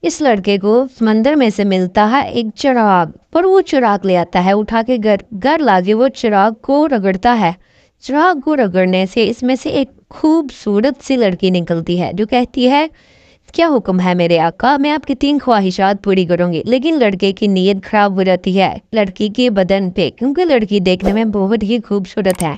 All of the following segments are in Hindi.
इस लड़के को समंदर में से मिलता है एक चिराग, पर वो चिराग ले आता है उठा के घर लाके वो चिराग को रगड़ता है। चिराग को रगड़ने से इसमें से एक खूबसूरत सी लड़की निकलती है जो कहती है, क्या हुक्म है मेरे आका, मैं आपकी 3 ख्वाहिशात पूरी करूंगी। लेकिन लड़के की नीयत खराब हो जाती है लड़की के बदन पे, क्योंकि लड़की देखने में बहुत ही खूबसूरत है।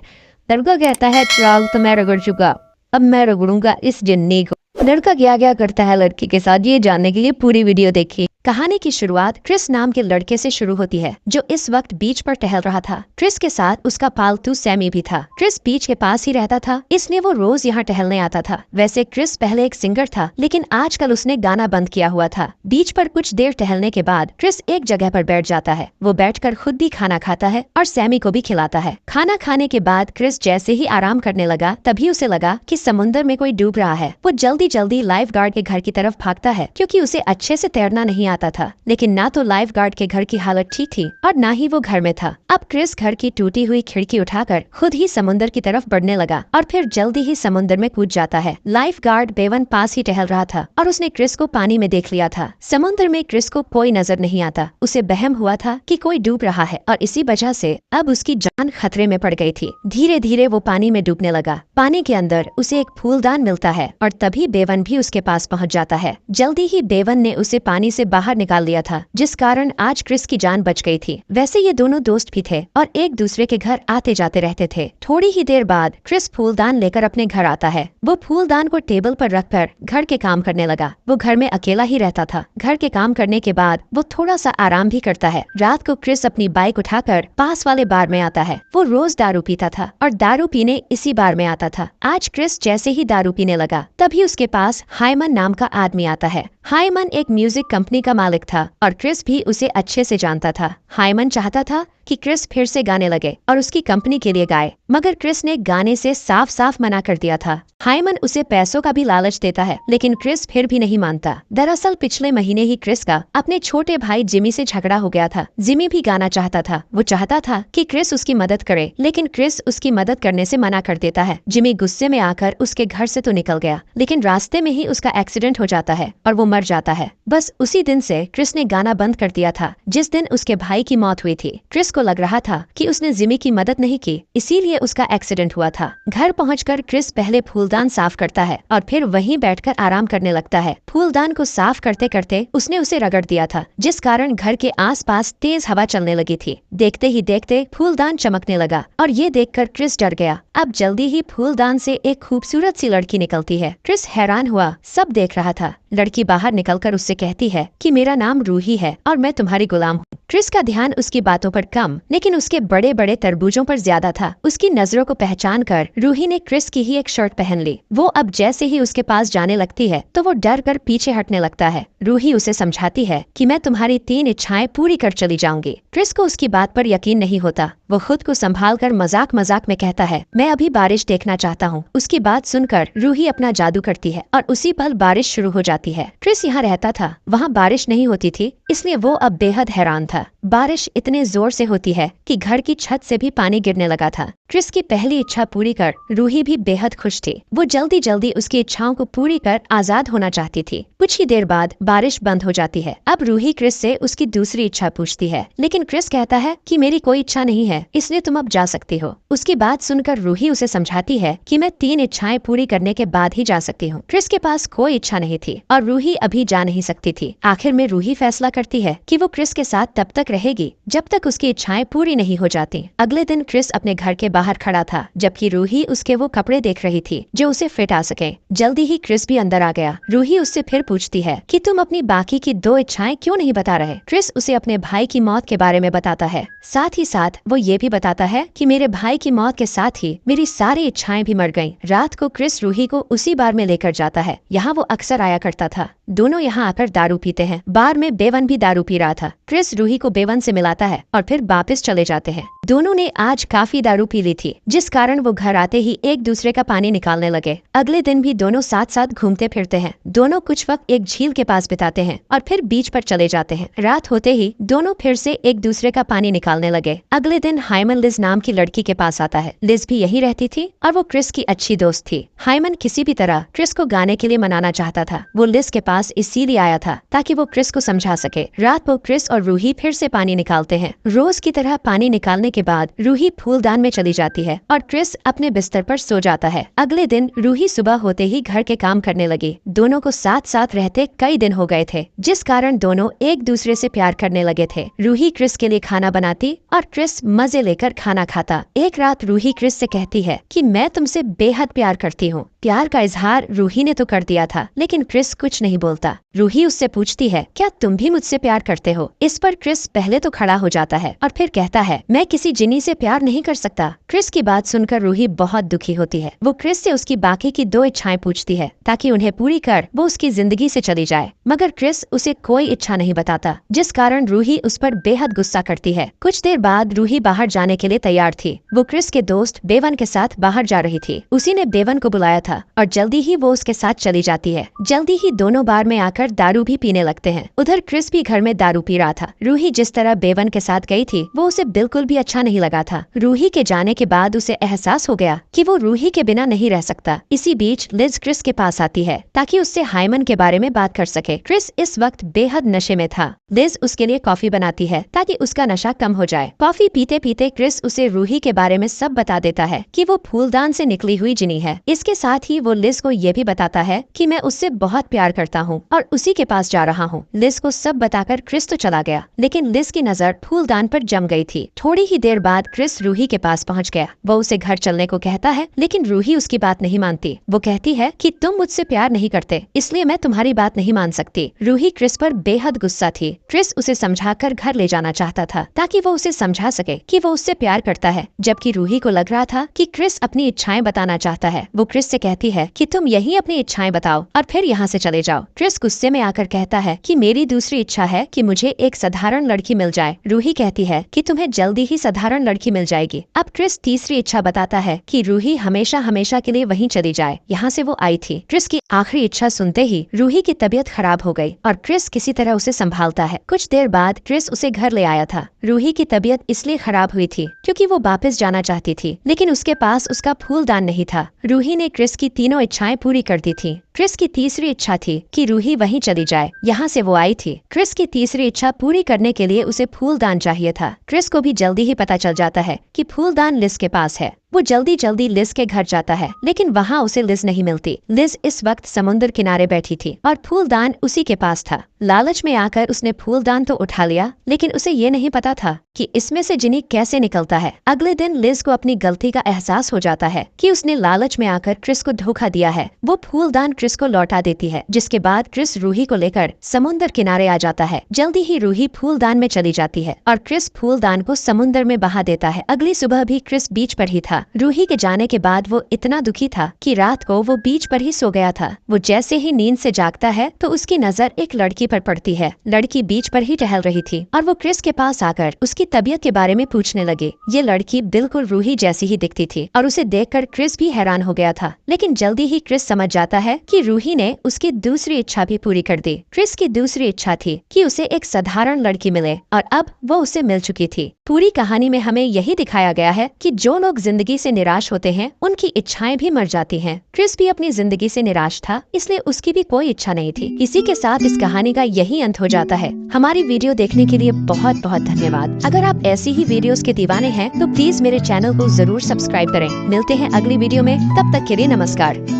लड़का कहता है, चिराग तो मैं रगड़ चुका, अब मैं रगड़ूंगा इस जिन्नी को। लड़का क्या करता है लड़की के साथ, ये जानने के लिए पूरी वीडियो देखिए। कहानी की शुरुआत क्रिस नाम के लड़के से शुरू होती है जो इस वक्त बीच पर टहल रहा था। क्रिस के साथ उसका पालतू सैमी भी था। क्रिस बीच के पास ही रहता था, इसलिए वो रोज यहाँ टहलने आता था। वैसे क्रिस पहले एक सिंगर था, लेकिन आजकल उसने गाना बंद किया हुआ था। बीच पर कुछ देर टहलने के बाद क्रिस एक जगह पर बैठ जाता है। वो बैठकर खुद भी खाना खाता है और सैमी को भी खिलाता है। खाना खाने के बाद क्रिस जैसे ही आराम करने लगा, तभी उसे लगा कि समुद्र में कोई डूब रहा है। वो जल्दी जल्दी लाइफ गार्ड के घर की तरफ भागता है, क्योंकि उसे अच्छे से तैरना नहीं आता था। लेकिन ना तो लाइफ गार्ड के घर की हालत ठीक थी और ना ही वो घर में था। अब क्रिस घर की टूटी हुई खिड़की उठाकर खुद ही समुद्र की तरफ बढ़ने लगा और फिर जल्दी ही समुद्र में कूद जाता है। लाइफ गार्ड बेवन पास ही टहल रहा था और उसने क्रिस को पानी में देख लिया था। समुद्र में क्रिस को कोई नजर नहीं आता। उसे बहम हुआ था कि कोई डूब रहा है और इसी वजह से अब उसकी जान खतरे में पड़ गई थी। धीरे धीरे वो पानी में डूबने लगा। पानी के अंदर उसे एक फूलदान मिलता है और तभी बेवन भी उसके पास पहुंच जाता है। जल्दी ही बेवन ने उसे पानी से बाहर निकाल लिया था, जिस कारण आज क्रिस की जान बच गई थी। वैसे ये दोनों दोस्त भी थे और एक दूसरे के घर आते जाते रहते थे। थोड़ी ही देर बाद क्रिस फूलदान लेकर अपने घर आता है। वो फूलदान को टेबल पर रखकर घर के काम करने लगा। वो घर में अकेला ही रहता था। घर के काम करने के बाद वो थोड़ा सा आराम भी करता है। रात को क्रिस अपनी बाइक उठाकर पास वाले बार में आता है। वो रोज दारू पीता था और दारू पीने इसी बार में आता था। आज क्रिस जैसे ही दारू पीने लगा, तभी उसके पास हाइमन नाम का आदमी आता है। हाइमन एक म्यूजिक कंपनी का मालिक था और क्रिस भी उसे अच्छे से जानता था। हाइमन चाहता था कि क्रिस फिर से गाने लगे और उसकी कंपनी के लिए गाए, मगर क्रिस ने गाने से साफ साफ मना कर दिया था। हाइमन उसे पैसों का भी लालच देता है, लेकिन क्रिस फिर भी नहीं मानता। दरअसल पिछले महीने ही क्रिस का अपने छोटे भाई जिमी से झगड़ा हो गया था। जिमी भी गाना चाहता था। वो चाहता था कि क्रिस उसकी मदद करे, लेकिन क्रिस उसकी मदद करने से मना कर देता है। जिमी गुस्से में आकर उसके घर से तो निकल गया, लेकिन रास्ते में ही उसका एक्सीडेंट हो जाता है और वो मर जाता है। बस उसी दिन से क्रिस ने गाना बंद कर दिया था, जिस दिन उसके भाई की मौत हुई थी। क्रिस को लग रहा था कि उसने जिमी की मदद नहीं की, इसीलिए उसका एक्सीडेंट हुआ था। घर पहुंचकर क्रिस पहले फूलदान साफ करता है और फिर वहीं बैठकर आराम करने लगता है। फूलदान को साफ करते करते उसने उसे रगड़ दिया था, जिस कारण घर के आसपास तेज हवा चलने लगी थी। देखते ही देखते फूलदान चमकने लगा और ये देखकर क्रिस डर गया। अब जल्दी ही फूलदान से एक खूबसूरत सी लड़की निकलती है। क्रिस हैरान हुआ, सब देख रहा था। लड़की बाहर निकलकर उससे कहती है कि मेरा नाम रूही है और मैं तुम्हारी गुलाम हूँ। क्रिस का ध्यान उसकी बातों पर कम, लेकिन उसके बड़े बड़े तरबूजों पर ज्यादा था। उसकी नजरों को पहचान कर रूही ने क्रिस की ही एक शर्ट पहन ली। वो अब जैसे ही उसके पास जाने लगती है तो वो डर कर पीछे हटने लगता है। रूही उसे समझाती है कि मैं तुम्हारी 3 इच्छाएं पूरी कर चली जाऊंगी। क्रिस को उसकी बात पर यकीन नहीं होता। वो खुद को संभाल कर मजाक मजाक में कहता है, मैं अभी बारिश देखना चाहता हूँ। उसकी बात सुनकर रूही अपना जादू करती है और उसी पल बारिश शुरू हो जाती है। क्रिस यहाँ रहता था, वहाँ बारिश नहीं होती थी, इसलिए वो अब बेहद हैरान था। बारिश इतने जोर से होती है कि घर की छत से भी पानी गिरने लगा था। क्रिस की पहली इच्छा पूरी कर रूही भी बेहद खुश थी। वो जल्दी जल्दी उसकी इच्छाओं को पूरी कर आजाद होना चाहती थी। कुछ ही देर बाद बारिश बंद हो जाती है। अब रूही क्रिस से उसकी दूसरी इच्छा पूछती है, लेकिन क्रिस कहता है कि मेरी कोई इच्छा नहीं है, इसलिए तुम अब जा सकती हो। उसकी बात सुनकर रूही उसे समझाती है कि मैं 3 इच्छाएं पूरी करने के बाद ही जा सकती हूँ। क्रिस के पास कोई इच्छा नहीं थी और रूही अभी जा नहीं सकती थी। आखिर में रूही फैसला करती है कि वो क्रिस के साथ तब तक रहेगी जब तक उसकी इच्छाएं पूरी नहीं हो जाती। अगले दिन क्रिस अपने घर के बाहर खड़ा था, जबकि रूही उसके वो कपड़े देख रही थी जो उसे फिट आ सके। जल्दी ही क्रिस भी अंदर आ गया। रूही उससे फिर पूछती है कि तुम अपनी बाकी की 2 इच्छाएं क्यों नहीं बता रहे। क्रिस उसे अपने भाई की मौत के बारे में बताता है। साथ ही साथ वो ये भी बताता है कि मेरे भाई की मौत के साथ ही मेरी सारी इच्छाएं भी मर गईं। रात को क्रिस रूही को उसी बार में लेकर जाता है। यहाँ वो अक्सर आया करता था। दोनों यहाँ आकर दारू पीते हैं। बार में बेवन भी दारू पी रहा था। क्रिस रूही को बेवन से मिलाता है और फिर वापस चले जाते हैं। दोनों ने आज काफी दारू पी ली थी, जिस कारण वो घर आते ही एक दूसरे का पानी निकालने लगे। अगले दिन भी दोनों साथ साथ घूमते फिरते हैं। दोनों कुछ वक्त एक झील के पास बिताते हैं और फिर बीच पर चले जाते हैं। रात होते ही दोनों फिर से एक दूसरे का पानी निकालने लगे। अगले दिन हाइमन लिज नाम की लड़की के पास आता है। लिज भी यही रहती थी और वो क्रिस की अच्छी दोस्त थी। हाइमन किसी भी तरह क्रिस को गाने के लिए मनाना चाहता था। वो लिज के पास इसीलिए आया था ताकि वो क्रिस को समझा सके। रात को क्रिस और रूही फिर से पानी निकालते हैं। रोज की तरह पानी निकालने के बाद रूही फूलदान में चली जाती है और क्रिस अपने बिस्तर पर सो जाता है। अगले दिन रूही सुबह होते ही घर के काम करने लगी। दोनों को साथ साथ रहते कई दिन हो गए थे, जिस कारण दोनों एक दूसरे से प्यार करने लगे थे। रूही क्रिस के लिए खाना बनाती और क्रिस मजे लेकर खाना खाता। एक रात रूही क्रिस से कहती है कि मैं तुमसे बेहद प्यार करती हूँ। प्यार का इजहार रूही ने तो कर दिया था, लेकिन क्रिस कुछ नहीं बोलता। रूही उससे पूछती है, क्या तुम भी मुझसे प्यार करते हो? इस पर क्रिस पहले तो खड़ा हो जाता है और फिर कहता है, मैं किसी जिनी से प्यार नहीं कर सकता। क्रिस की बात सुनकर रूही बहुत दुखी होती है। वो क्रिस से उसकी बाकी की 2 इच्छाएं पूछती है ताकि उन्हें पूरी कर वो उसकी जिंदगी से चली जाए, मगर क्रिस उसे कोई इच्छा नहीं बताता, जिस कारण रूही उस पर बेहद गुस्सा करती है। कुछ देर बाद रूही बाहर जाने के लिए तैयार थी। वो क्रिस के दोस्त बेवन के साथ बाहर जा रही थी। उसी ने बेवन को बुलाया था और जल्दी ही वो उसके साथ चली जाती है। जल्दी ही दोनों बार में आकर दारू भी पीने लगते हैं। उधर क्रिस भी घर में दारू पी रहा था। रूही जिस तरह बेवन के साथ गई थी वो उसे बिल्कुल भी अच्छा नहीं लगा था। रूही के जाने के बाद उसे एहसास हो गया कि वो रूही के बिना नहीं रह सकता। इसी बीच लिज क्रिस के पास आती है ताकि उससे हाइमन के बारे में बात कर सके। क्रिस इस वक्त बेहद नशे में था। लिज उसके लिए कॉफी बनाती है ताकि उसका नशा कम हो जाए। कॉफी पीते पीते क्रिस उसे रूही के बारे में सब बता देता है कि वो फूलदान से निकली हुई जिनी है। इसके साथ ही वो लिज को ये भी बताता है कि मैं उससे बहुत प्यार करता हूँ और उसी के पास जा रहा हूँ। लिज को सब बताकर क्रिस तो चला गया, लेकिन लिज की नजर फूलदान पर जम गई थी। थोड़ी ही देर बाद क्रिस रूही के पास पहुँच गया। वो उसे घर चलने को कहता है, लेकिन रूही उसकी बात नहीं मानती। वो कहती है कि तुम मुझसे प्यार नहीं करते, इसलिए मैं तुम्हारी बात नहीं मान सकती। रूही क्रिस पर बेहद गुस्सा थी। क्रिस उसे समझाकर घर ले जाना चाहता था ताकि वो उसे समझा सके कि वो उससे प्यार करता है, जबकि रूही को लग रहा था कि क्रिस अपनी इच्छाएं बताना चाहता है। वो क्रिस से कहती है कि तुम यही अपनी इच्छाएं बताओ और फिर यहाँ से चले जाओ। क्रिस गुस्से में आकर कहता है कि मेरी दूसरी इच्छा है कि मुझे एक साधारण लड़की मिल जाए। रूही कहती है कि तुम्हें जल्दी ही साधारण लड़की मिल जाएगी। अब क्रिस तीसरी इच्छा बताता है कि रूही हमेशा हमेशा के लिए वहीं चली जाए, यहाँ से वो आई थी। क्रिस की आखिरी इच्छा सुनते ही रूही की तबीयत खराब हो गई और क्रिस किसी तरह उसे संभालता है। कुछ देर बाद क्रिस उसे घर ले आया था। रूही की तबीयत इसलिए खराब हुई थी क्योंकि वो वापस जाना चाहती थी, लेकिन उसके पास उसका फूलदान नहीं था। रूही ने क्रिस की तीनों इच्छाएं पूरी कर दी थी। क्रिस की तीसरी इच्छा थी कि रूही वहीं चली जाए, यहाँ से वो आई थी। क्रिस की तीसरी इच्छा पूरी करने के लिए उसे फूलदान चाहिए था। क्रिस को भी जल्दी ही पता चल जाता है कि फूलदान लिज के पास है। वो जल्दी जल्दी लिज के घर जाता है, लेकिन वहाँ उसे लिज नहीं मिलती। लिज इस वक्त समुद्र किनारे बैठी थी और फूलदान उसी के पास था। लालच में आकर उसने फूलदान तो उठा लिया, लेकिन उसे ये नहीं पता था कि इसमें से जिनी कैसे निकलता है। अगले दिन लिज को अपनी गलती का एहसास हो जाता है कि उसने लालच में आकर क्रिस को धोखा दिया है। वो फूलदान क्रिस को लौटा देती है, जिसके बाद क्रिस रूही को लेकर समुद्र किनारे आ जाता है। जल्दी ही रूही फूलदान में चली जाती है और क्रिस फूलदान को समुद्र में बहा देता है। अगली सुबह भी क्रिस बीच पर ही था। रूही के जाने के बाद वो इतना दुखी था कि रात को वो बीच पर ही सो गया था। वो जैसे ही नींद से जागता है तो उसकी नजर एक लड़की पर पड़ती है। लड़की बीच पर ही टहल रही थी और वो क्रिस के पास आकर उसकी तबीयत के बारे में पूछने लगे। ये लड़की बिल्कुल रूही जैसी ही दिखती थी और उसे देखकर क्रिस भी हैरान हो गया था, लेकिन जल्दी ही क्रिस समझ जाता है कि रूही ने उसकी दूसरी इच्छा भी पूरी कर दी। क्रिस की दूसरी इच्छा थी कि उसे एक साधारण लड़की मिले और अब वो उसे मिल चुकी थी। पूरी कहानी में हमें यही दिखाया गया है कि जो लोग जिंदगी से निराश होते हैं उनकी इच्छाएं भी मर जाती हैं। क्रिस भी अपनी जिंदगी से निराश था, इसलिए उसकी भी कोई इच्छा नहीं थी। इसी के साथ इस कहानी का यही अंत हो जाता है। हमारी वीडियो देखने के लिए बहुत बहुत धन्यवाद। अगर आप ऐसी ही वीडियोस के दीवाने हैं तो प्लीज मेरे चैनल को जरूर सब्सक्राइब करें। मिलते हैं अगली वीडियो में, तब तक के लिए नमस्कार।